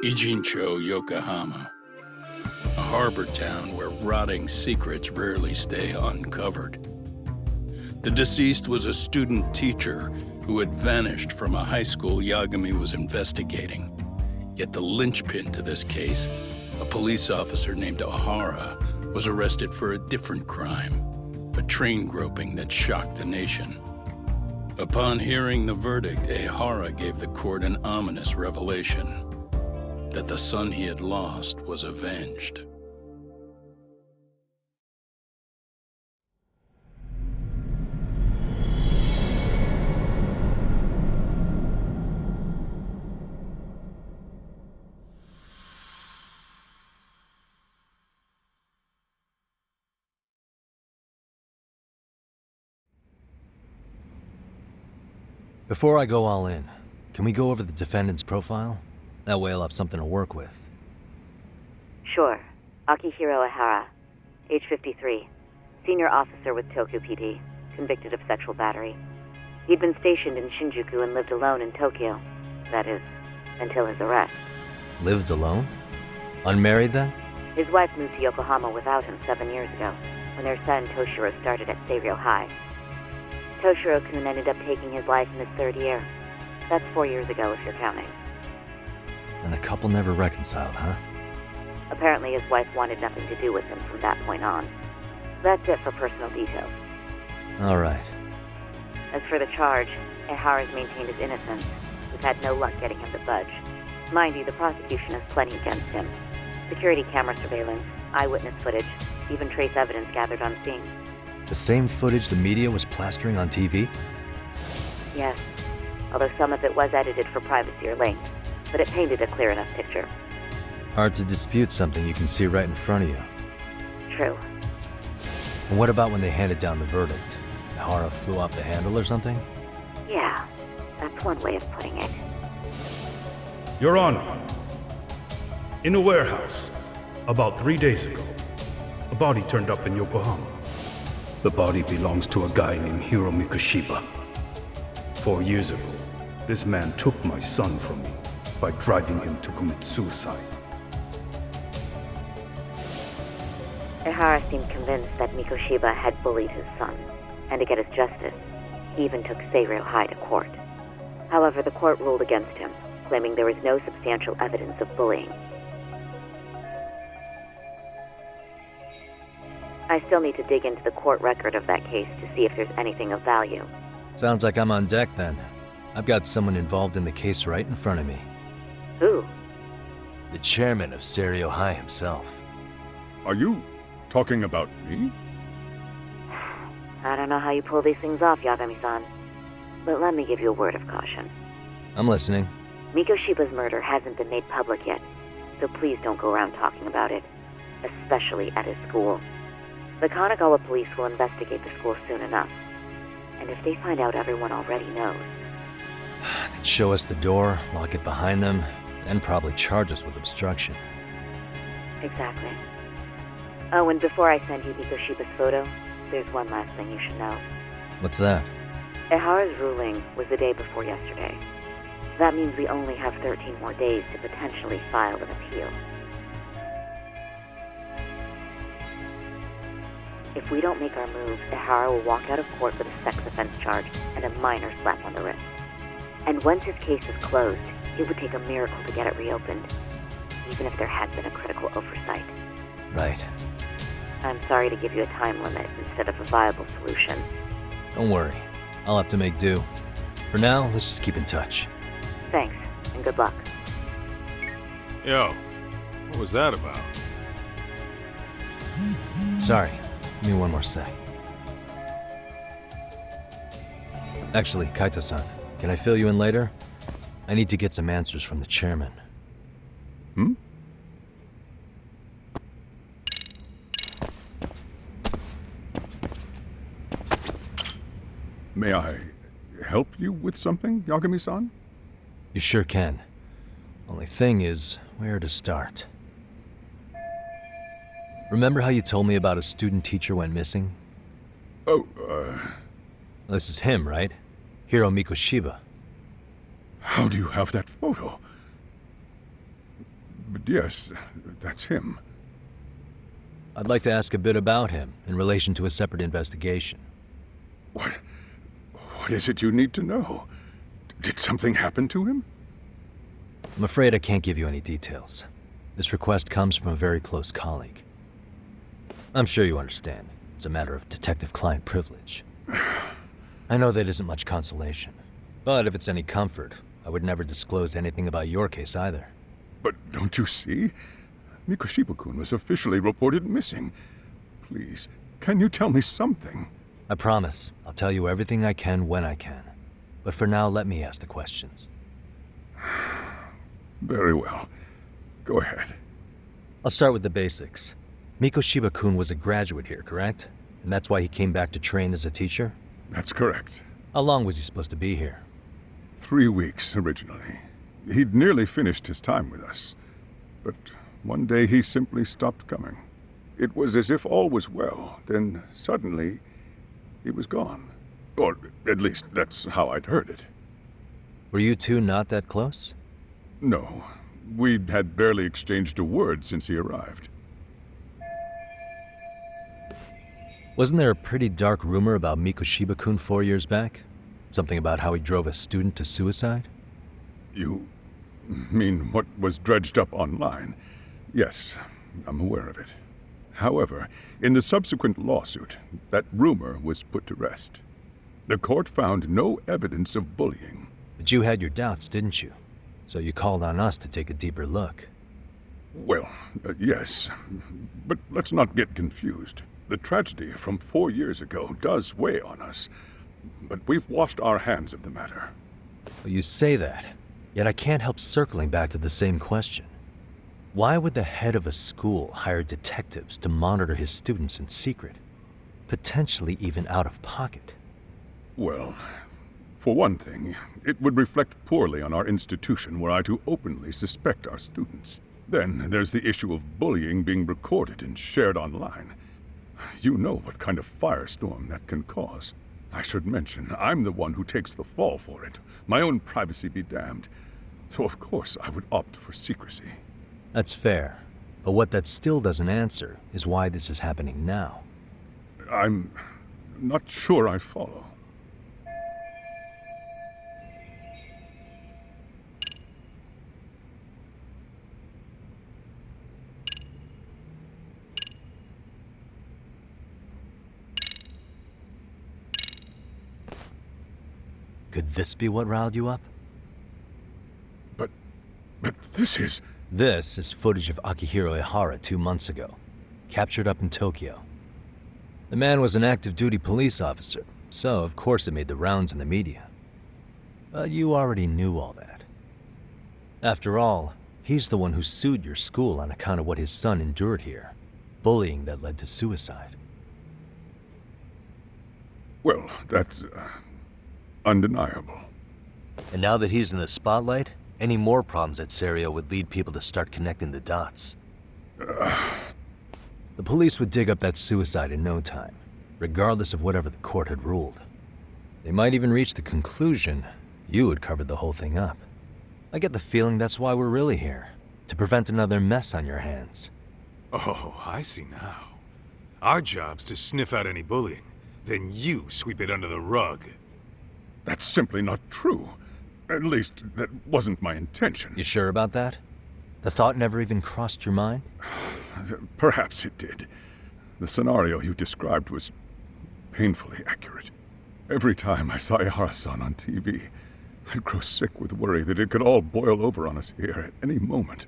Ijincho, Yokohama, a harbor town where rotting secrets rarely stay uncovered. The deceased was a student teacher who had vanished from a high school Yagami was investigating. Yet the linchpin to this case, a police officer named Ohara, was arrested for a different crime, a train groping that shocked the nation. Upon hearing the verdict, Ohara gave the court an ominous revelation: that the son he had lost was avenged. Before I go all in, can we go over the defendant's profile? That way I'll have something to work with. Sure. Akihiro Ihara, age 53, senior officer with Tokyo PD, convicted of sexual battery. He'd been stationed in Shinjuku and lived alone in Tokyo. That is, until his arrest. Lived alone? Unmarried then? His wife moved to Yokohama without him 7 years ago, when their son Toshiro started at Seiryō High. Toshiro-kun ended up taking his life in his third year. That's 4 years ago, if you're counting. And the couple never reconciled, huh? Apparently his wife wanted nothing to do with him from that point on. That's it for personal details. All right. As for the charge, Ihara's maintained his innocence. We've had no luck getting him to budge. Mind you, the prosecution has plenty against him. Security camera surveillance, eyewitness footage, even trace evidence gathered on scene. The same footage the media was plastering on TV? Yes, although some of it was edited for privacy or length, but it painted a clear enough picture. Hard to dispute something you can see right in front of you. True. And what about when they handed down the verdict? Ihara flew off the handle or something? Yeah, that's one way of putting it. Your Honor, in a warehouse, about 3 days ago, a body turned up in Yokohama. The body belongs to a guy named Hiro Mikoshiba. 4 years ago, this man took my son from me by driving him to commit suicide. Ihara seemed convinced that Mikoshiba had bullied his son, and to get his justice, he even took Seiryō High to court. However, the court ruled against him, claiming there was no substantial evidence of bullying. I still need to dig into the court record of that case to see if there's anything of value. Sounds like I'm on deck then. I've got someone involved in the case right in front of me. Who? The chairman of Seiryō High himself. Are you talking about me? I don't know how you pull these things off, Yagami-san. But let me give you a word of caution. I'm listening. Mikoshiba's murder hasn't been made public yet, so please don't go around talking about it, especially at his school. The Kanagawa police will investigate the school soon enough. And if they find out everyone already knows... They'd show us the door, lock it behind them, and probably charge us with obstruction. Exactly. Oh, and before I send you Mikoshiba's photo, there's one last thing you should know. What's that? Ihara's ruling was the day before yesterday. That means we only have 13 more days to potentially file an appeal. If we don't make our move, Ihara will walk out of court with a sex offense charge and a minor slap on the wrist. And once his case is closed, it would take a miracle to get it reopened, even if there had been a critical oversight. Right. I'm sorry to give you a time limit instead of a viable solution. Don't worry. I'll have to make do. For now, let's just keep in touch. Thanks, and good luck. Yo, what was that about? Sorry. Give me one more sec. Actually, Kaito-san, can I fill you in later? I need to get some answers from the chairman. Hmm? May I help you with something, Yagami-san? You sure can. Only thing is, where to start? Remember how you told me about a student teacher went missing? Oh, This is him, right? Hiro Mikoshiba. how do you have that photo? But yes, that's him. I'd like to ask a bit about him in relation to a separate investigation. What is it you need to know? Did something happen to him? I'm afraid I can't give you any details. This request comes from a very close colleague. I'm sure you understand. It's a matter of detective-client privilege. I know that isn't much consolation. But if it's any comfort, I would never disclose anything about your case either. But don't you see? Mikoshiba-kun was officially reported missing. Please, can you tell me something? I promise. I'll tell you everything I can when I can. But for now, let me ask the questions. Very well. Go ahead. I'll start with the basics. Mikoshiba-kun was a graduate here, correct? And that's why he came back to train as a teacher? That's correct. How long was he supposed to be here? 3 weeks, originally. He'd nearly finished his time with us. But one day he simply stopped coming. It was as if all was well, then suddenly he was gone. Or at least that's how I'd heard it. Were you two not that close? No, we'd had barely exchanged a word since he arrived. Wasn't there a pretty dark rumor about Mikoshiba-kun 4 years back? Something about how he drove a student to suicide? You mean what was dredged up online? Yes, I'm aware of it. However, in the subsequent lawsuit, that rumor was put to rest. The court found no evidence of bullying. But you had your doubts, didn't you? So you called on us to take a deeper look. Well, yes, but let's not get confused. The tragedy from 4 years ago does weigh on us, but we've washed our hands of the matter. Well, you say that, yet I can't help circling back to the same question. Why would the head of a school hire detectives to monitor his students in secret? Potentially even out of pocket. Well, for one thing, it would reflect poorly on our institution were I to openly suspect our students. Then there's the issue of bullying being recorded and shared online. You know what kind of firestorm that can cause. I should mention, I'm the one who takes the fall for it. My own privacy be damned. So of course I would opt for secrecy. That's fair. But what that still doesn't answer is why this is happening now. I'm not sure I follow. Could this be what riled you up? But this is... This is footage of Akihiro Ihara 2 months ago, captured up in Tokyo. The man was an active duty police officer, so of course it made the rounds in the media. But you already knew all that. After all, he's the one who sued your school on account of what his son endured here, bullying that led to suicide. Well, that's undeniable. And now that he's in the spotlight, any more problems at Serio would lead people to start connecting the dots. The police would dig up that suicide in no time, regardless of whatever the court had ruled. They might even reach the conclusion you had covered the whole thing up. I get the feeling that's why we're really here, to prevent another mess on your hands. Oh, I see now. Our job's to sniff out any bullying, then you sweep it under the rug. That's simply not true. At least, that wasn't my intention. You sure about that? The thought never even crossed your mind? Perhaps it did. The scenario you described was painfully accurate. Every time I saw Ihara-san on TV, I'd grow sick with worry that it could all boil over on us here at any moment.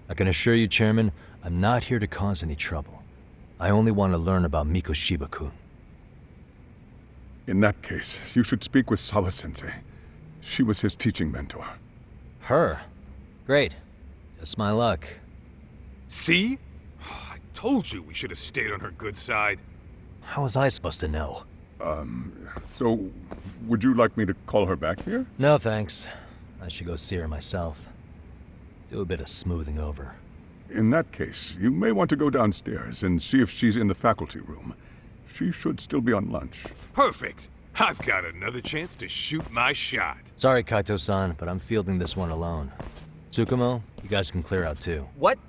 I can assure you, Chairman, I'm not here to cause any trouble. I only want to learn about Mikoshiba-kun. In that case, you should speak with Sawa-sensei. She was his teaching mentor. Her? Great. Just my luck. See? I told you we should have stayed on her good side. How was I supposed to know? So, would you like me to call her back here? No, thanks. I should go see her myself. Do a bit of smoothing over. In that case, you may want to go downstairs and see if she's in the faculty room. She should still be on lunch. Perfect. I've got another chance to shoot my shot. Sorry, Kaito-san, but I'm fielding this one alone. Tsukumo, you guys can clear out too. What?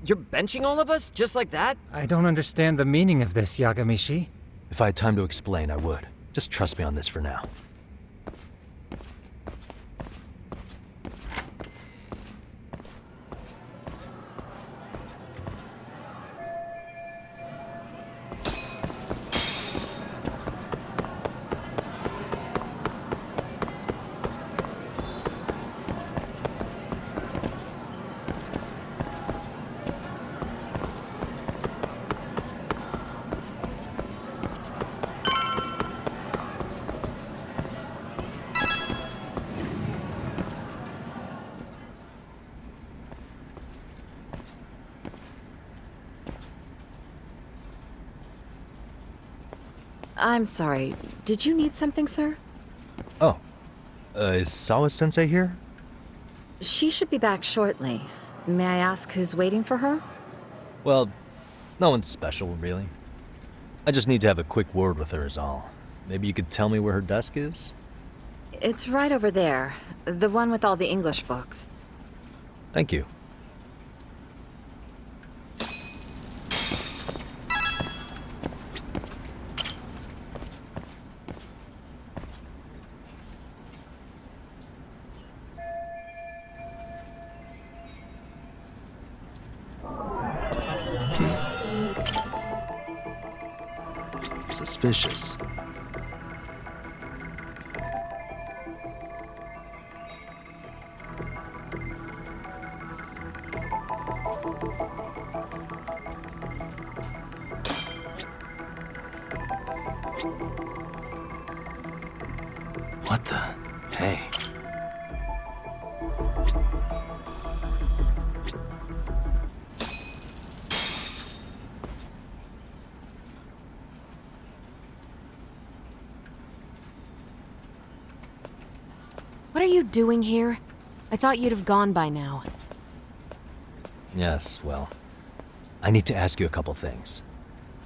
You're benching all of us? Just like that? I don't understand the meaning of this, Yagamishi. If I had time to explain, I would. Just trust me on this for now. I'm sorry. Did you need something, sir? Oh, is Sawa-sensei here? She should be back shortly. May I ask who's waiting for her? Well, no one's special, really. I just need to have a quick word with her is all. Maybe you could tell me where her desk is? It's right over there. The one with all the English books. Thank you. Suspicious. What the? Hey. What are you doing here? I thought you'd have gone by now. Yes, well, I need to ask you a couple things.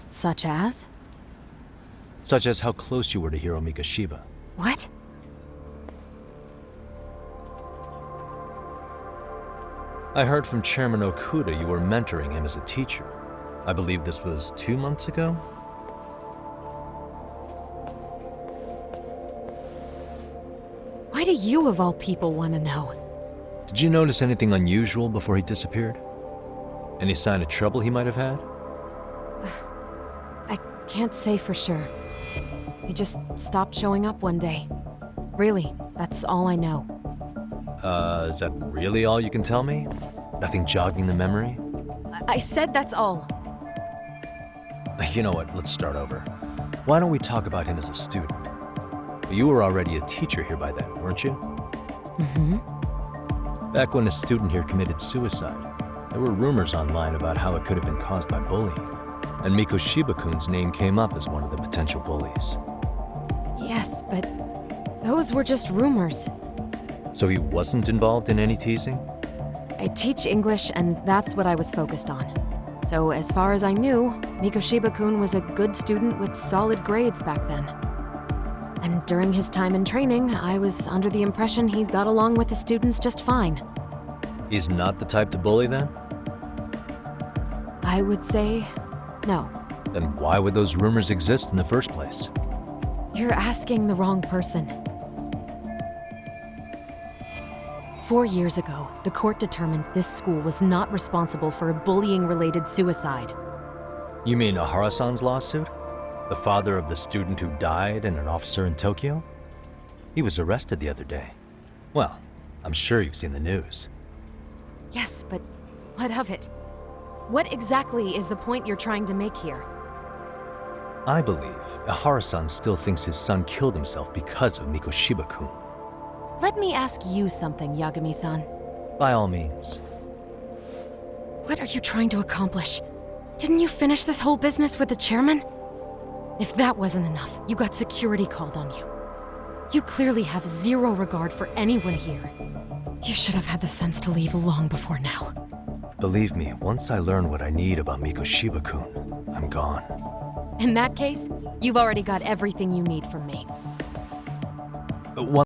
Such as? Such as how close you were to Hiro Mikoshiba. What? I heard from Chairman Okuda you were mentoring him as a teacher. I believe this was 2 months ago? Why do you, of all people, want to know? Did you notice anything unusual before he disappeared? Any sign of trouble he might have had? I can't say for sure. He just stopped showing up one day. Really, that's all I know. Is that really all you can tell me? Nothing jogging the memory? I said that's all. You know what, let's start over. Why don't we talk about him as a student? You were already a teacher here by then, weren't you? Mm-hmm. Back when a student here committed suicide, there were rumors online about how it could have been caused by bullying. And Mikoshiba-kun's name came up as one of the potential bullies. Yes, but those were just rumors. So he wasn't involved in any teasing? I teach English, and that's what I was focused on. So as far as I knew, Mikoshiba-kun was a good student with solid grades back then. And during his time in training, I was under the impression he got along with the students just fine. He's not the type to bully then? I would say no. Then why would those rumors exist in the first place? You're asking the wrong person. 4 years ago, the court determined this school was not responsible for a bullying-related suicide. You mean Ahara-san's lawsuit? The father of the student who died and an officer in Tokyo? He was arrested the other day. Well, I'm sure you've seen the news. Yes, but what of it? What exactly is the point you're trying to make here? I believe Ahara-san still thinks his son killed himself because of Mikoshiba-kun. Let me ask you something, Yagami-san. By all means. What are you trying to accomplish? Didn't you finish this whole business with the chairman? If that wasn't enough, you got security called on you. You clearly have zero regard for anyone here. You should have had the sense to leave long before now. Believe me, once I learn what I need about Mikoshiba-kun, I'm gone. In that case, you've already got everything you need from me.